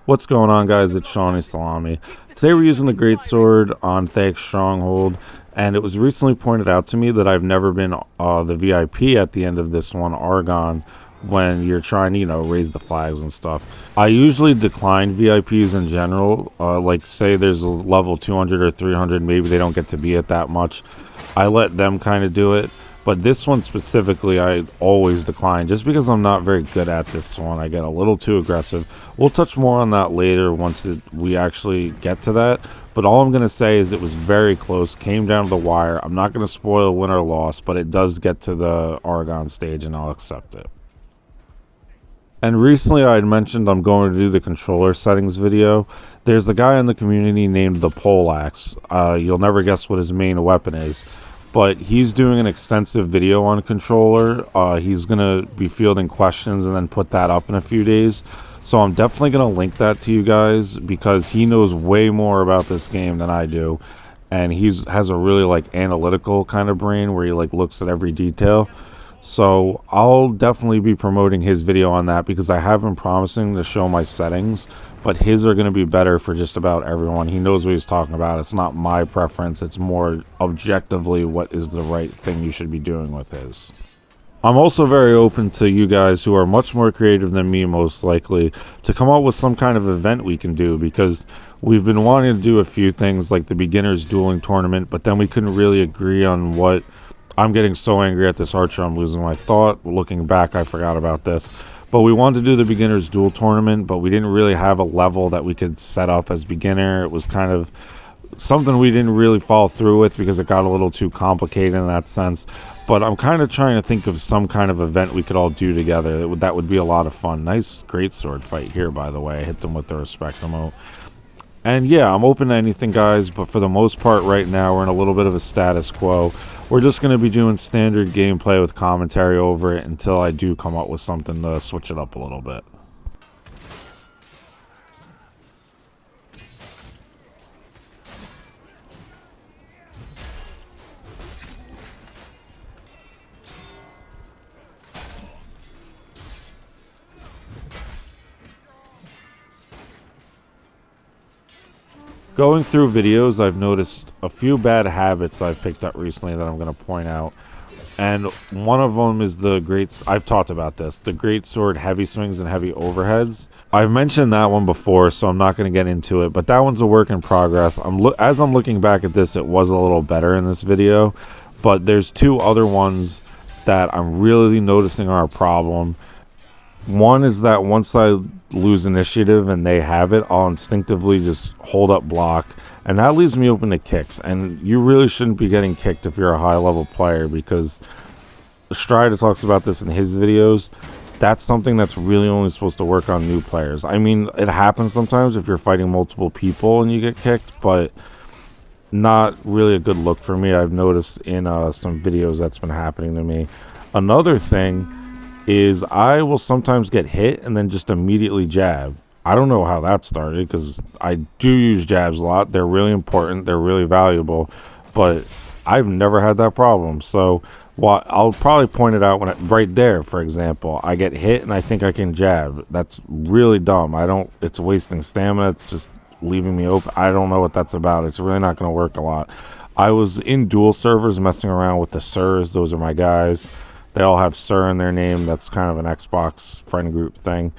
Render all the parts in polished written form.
What's going on, guys? It's Shawnee Salami. Today we're using the greatsword on Thayic Stronghold, and it was recently pointed out to me that I've never been the VIP at the end of this one, Argon, when you're trying to, raise the flags and stuff. I usually decline VIPs in general, like say there's a level 200 or 300, maybe they don't get to be at that much. I let them kind of do it. But this one specifically, I always decline just because I'm not very good at this one. I get a little too aggressive. We'll touch more on that later once we actually get to that. But all I'm going to say is it was very close, came down to the wire. I'm not going to spoil win or loss, but it does get to the Argon stage and I'll accept it. And recently I had mentioned I'm going to do the controller settings video. There's a guy in the community named the Poleaxe. You'll never guess what his main weapon is. But he's doing an extensive video on controller. He's going to be fielding questions and then put that up in a few days. So I'm definitely going to link that to you guys because he knows way more about this game than I do. And has a really analytical kind of brain where he looks at every detail. So I'll definitely be promoting his video on that because I have been promising to show my settings, but his are going to be better for just about everyone. He knows what he's talking about. It's not my preference. It's more objectively what is the right thing you should be doing with his. I'm also very open to you guys who are much more creative than me, most likely, to come up with some kind of event we can do because we've been wanting to do a few things like the beginners dueling tournament, but then we couldn't really agree on what. I'm getting so angry at this archer, I'm losing my thought. Looking back, I forgot about this. But we wanted to do the beginner's duel tournament, but we didn't really have a level that we could set up as beginner. It was kind of something we didn't really follow through with because it got a little too complicated in that sense. But I'm kind of trying to think of some kind of event we could all do together. That would be a lot of fun. Nice greatsword fight here, by the way. I hit them with the respect emote. And yeah, I'm open to anything, guys, but for the most part right now, we're in a little bit of a status quo. We're just going to be doing standard gameplay with commentary over it until I do come up with something to switch it up a little bit. Going through videos, I've noticed a few bad habits I've picked up recently that I'm going to point out. And one of them is I've talked about this, the greatsword heavy swings and heavy overheads. I've mentioned that one before, so I'm not going to get into it, but that one's a work in progress. As I'm looking back at this, it was a little better in this video, but there's two other ones that I'm really noticing are a problem. One is that once I lose initiative and they have it, I'll instinctively just hold up block, and that leaves me open to kicks. And you really shouldn't be getting kicked if you're a high level player, because Strider talks about this in his videos. That's something that's really only supposed to work on new players. I mean, it happens sometimes if you're fighting multiple people and you get kicked, but not really a good look for me. I've noticed in some videos that's been happening to me. Another thing is I will sometimes get hit and then just immediately jab. I don't know how that started because I do use jabs a lot. They're really important. They're really valuable, but I've never had that problem. So I'll probably point it out right there, for example, I get hit and I think I can jab. That's really dumb. It's wasting stamina. It's just leaving me open. I don't know what that's about. It's really not going to work a lot. I was in dual servers messing around with the Sirs. Those are my guys. They all have Sir in their name. That's kind of an Xbox friend group thing.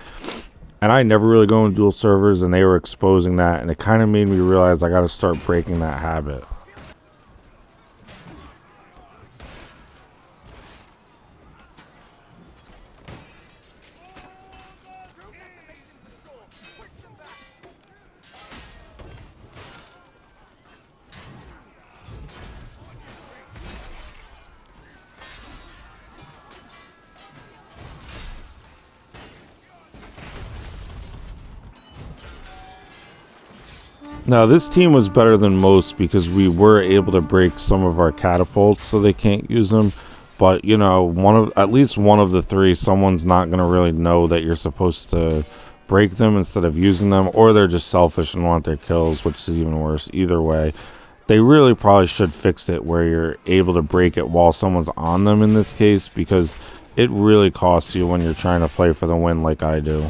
And I never really go in dual servers, and they were exposing that, and it kind of made me realize I got to start breaking that habit. Now, this team was better than most because we were able to break some of our catapults so they can't use them. But, at least one of the three, someone's not going to really know that you're supposed to break them instead of using them, or they're just selfish and want their kills, which is even worse. Either way, they really probably should fix it where you're able to break it while someone's on them in this case, because it really costs you when you're trying to play for the win like I do.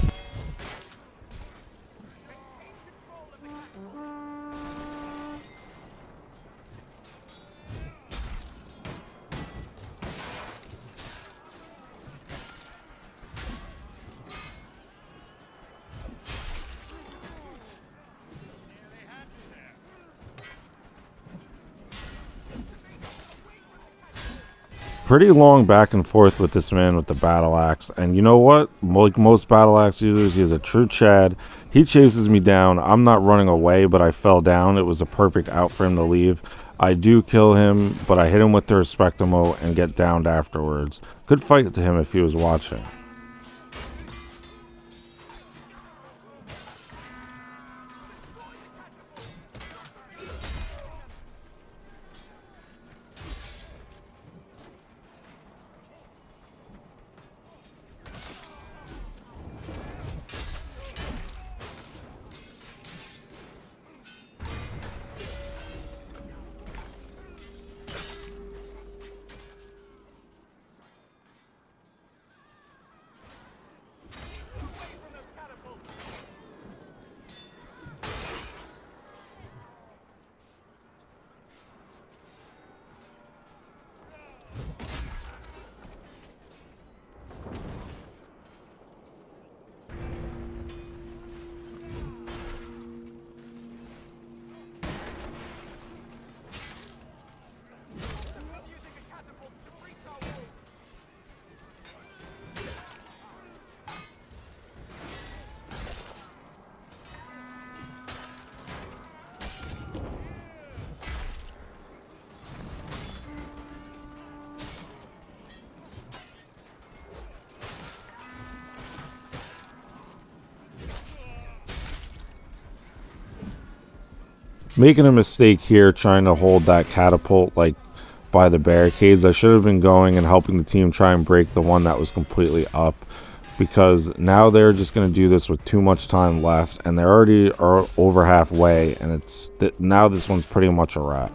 Pretty long back and forth with this man with the battle axe, and you know what, like most battle axe users, he is a true Chad. He chases me down. I'm not running away, but I fell down. It was a perfect out for him to leave. I do kill him, but I hit him with the Respectamo and get downed afterwards. Good fight to him if he was watching. Making a mistake here trying to hold that catapult like by the barricades. I should have been going and helping the team try and break the one that was completely up, because now they're just going to do this with too much time left, and they're already over halfway, and it's now this one's pretty much a wrap.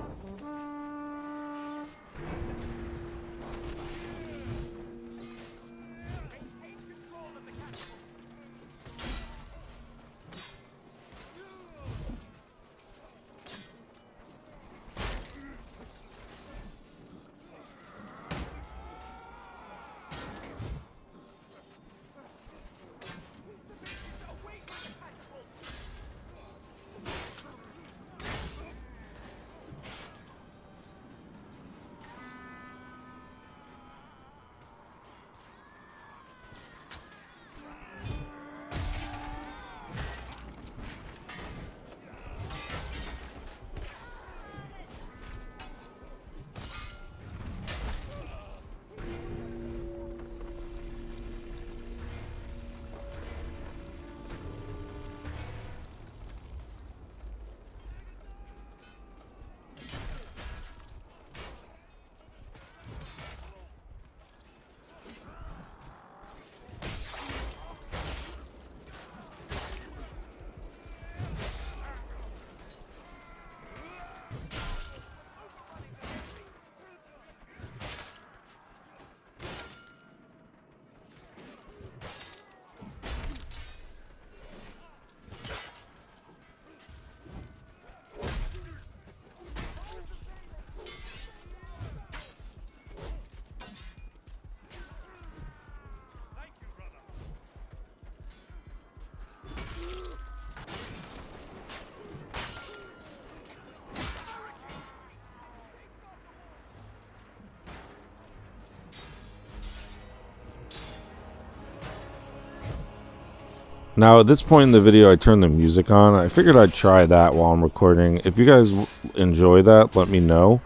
Now, at this point in the video, I turned the music on. I figured I'd try that while I'm recording. If you guys enjoy that, let me know.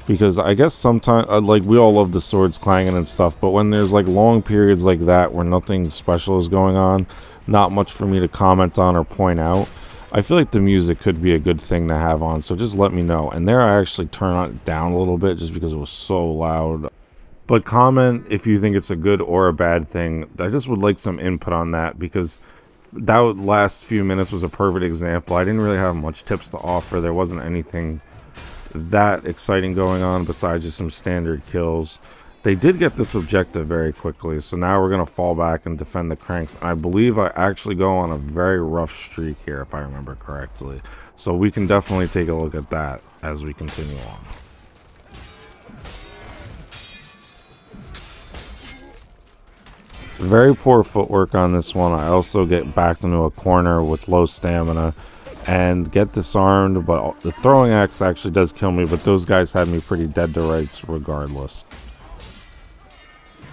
Because I guess sometimes, like, we all love the swords clanging and stuff, but when there's, like, long periods like that where nothing special is going on, not much for me to comment on or point out, I feel like the music could be a good thing to have on, so just let me know. And there I actually turned it down a little bit just because it was so loud. But comment if you think it's a good or a bad thing. I just would like some input on that, because that last few minutes was a perfect example. I didn't really have much tips to offer. There wasn't anything that exciting going on besides just some standard kills. They did get this objective very quickly, so now we're going to fall back and defend the cranks. And I believe I actually go on a very rough streak here, if I remember correctly. So we can definitely take a look at that as we continue on. Very poor footwork on this one. I also get backed into a corner with low stamina and get disarmed, but the throwing axe actually does kill me, but those guys had me pretty dead to rights regardless.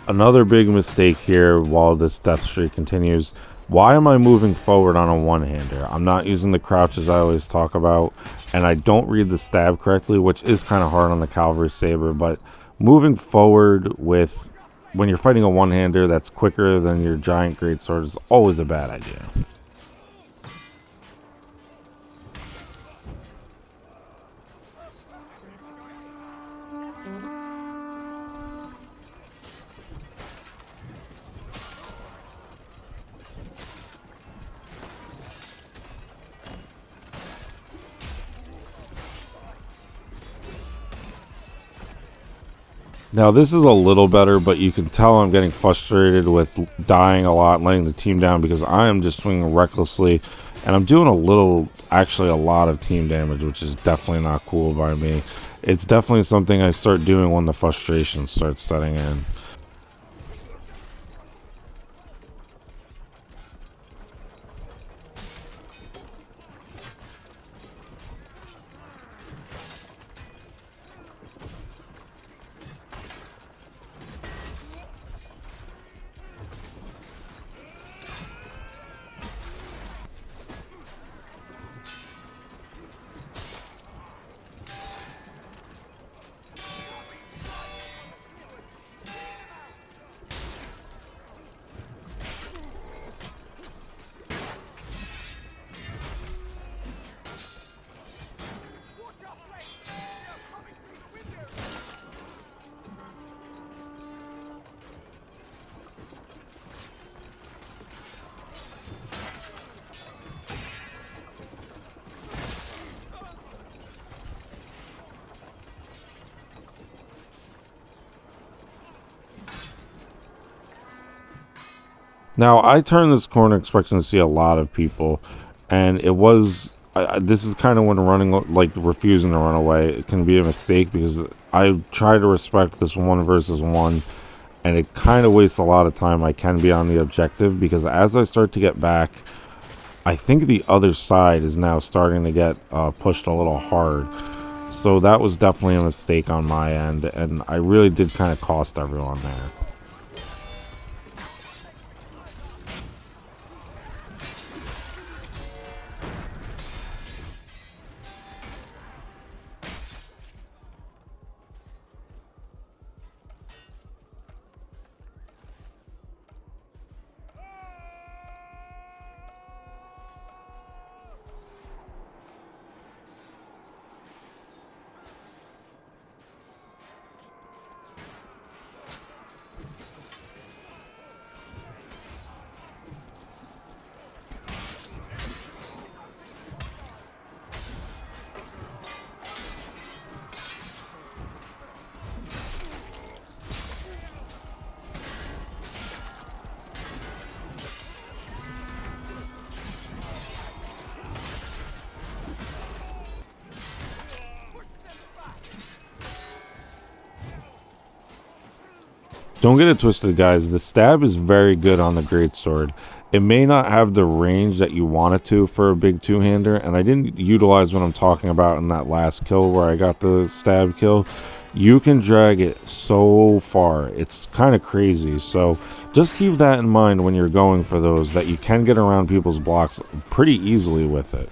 Another big mistake here while this death streak continues. Why am I moving forward on a one-hander? I'm not using the crouch as I always talk about, and I don't read the stab correctly, which is kind of hard on the cavalry saber, but moving forward with when you're fighting a one-hander that's quicker than your giant greatsword is always a bad idea. Now this is a little better, but you can tell I'm getting frustrated with dying a lot and letting the team down because I am just swinging recklessly and I'm doing actually a lot of team damage, which is definitely not cool by me. It's definitely something I start doing when the frustration starts setting in. Now, I turned this corner expecting to see a lot of people, and it was. This is kind of when running, like refusing to run away, it can be a mistake because I try to respect this 1 versus 1, and it kind of wastes a lot of time. I can be on the objective because as I start to get back, I think the other side is now starting to get pushed a little hard. So that was definitely a mistake on my end, and I really did kind of cost everyone there. Don't get it twisted, guys. The stab is very good on the greatsword. It may not have the range that you want it to for a big two-hander, and I didn't utilize what I'm talking about in that last kill where I got the stab kill. You can drag it so far. It's kind of crazy. So just keep that in mind when you're going for those, that you can get around people's blocks pretty easily with it.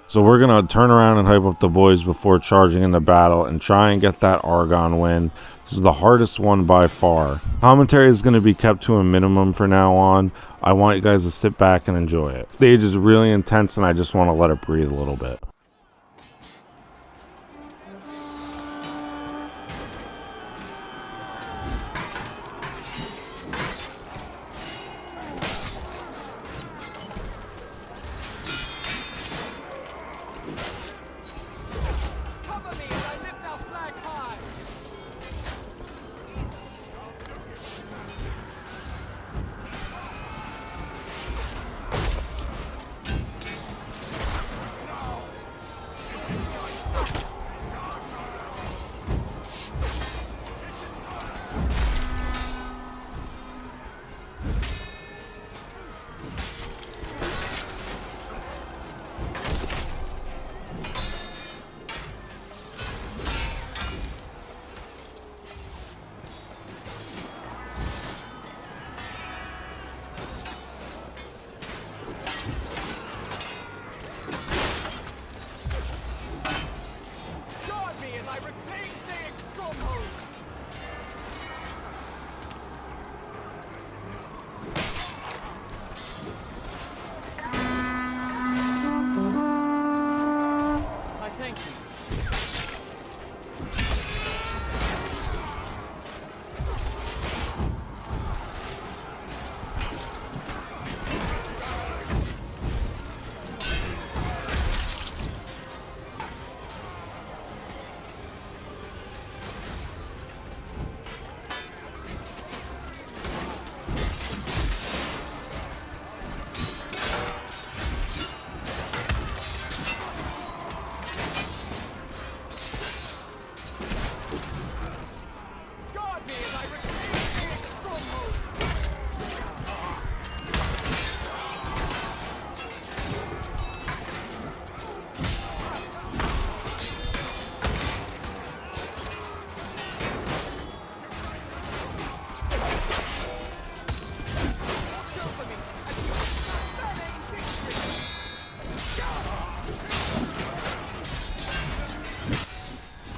So we're going to turn around and hype up the boys before charging into battle and try and get that Argon win. This is the hardest one by far. Commentary is going to be kept to a minimum for now on. I want you guys to sit back and enjoy it. Stage is really intense and I just want to let it breathe a little bit.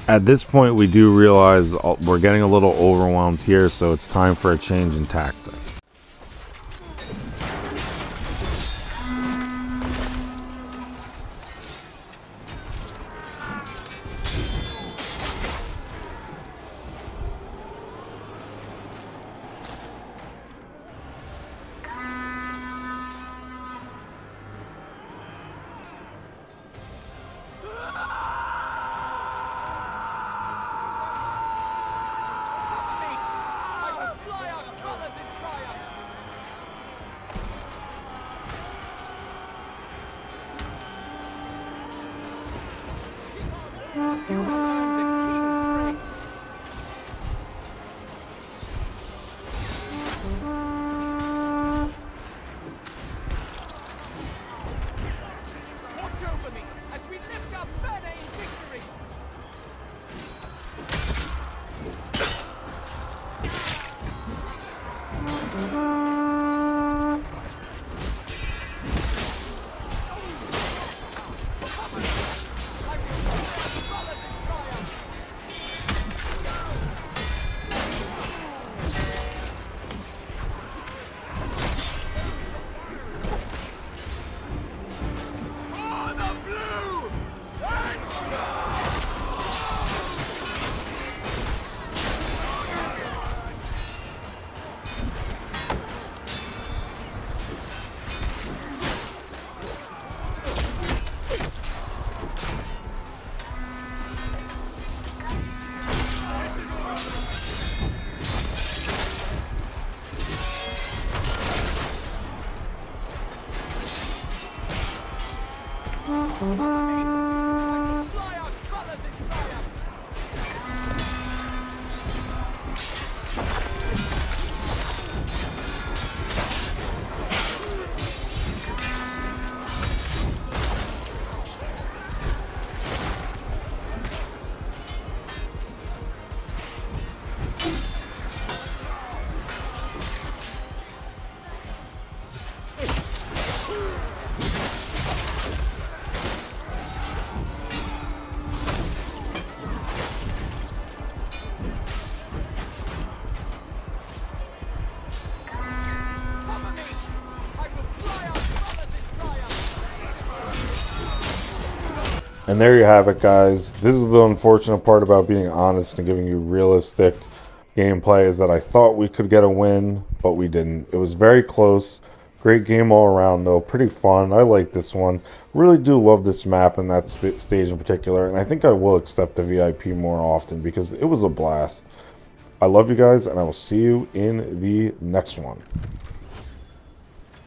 At this point, we do realize we're getting a little overwhelmed here, so it's time for a change in tactics. And there you have it, guys. This is the unfortunate part about being honest and giving you realistic gameplay, is that I thought we could get a win, but we didn't. It was very close. Great game all around, though. Pretty fun. I like this one. Really do love this map and that stage in particular, and I think I will accept the VIP more often because it was a blast. I love you guys, and I will see you in the next one.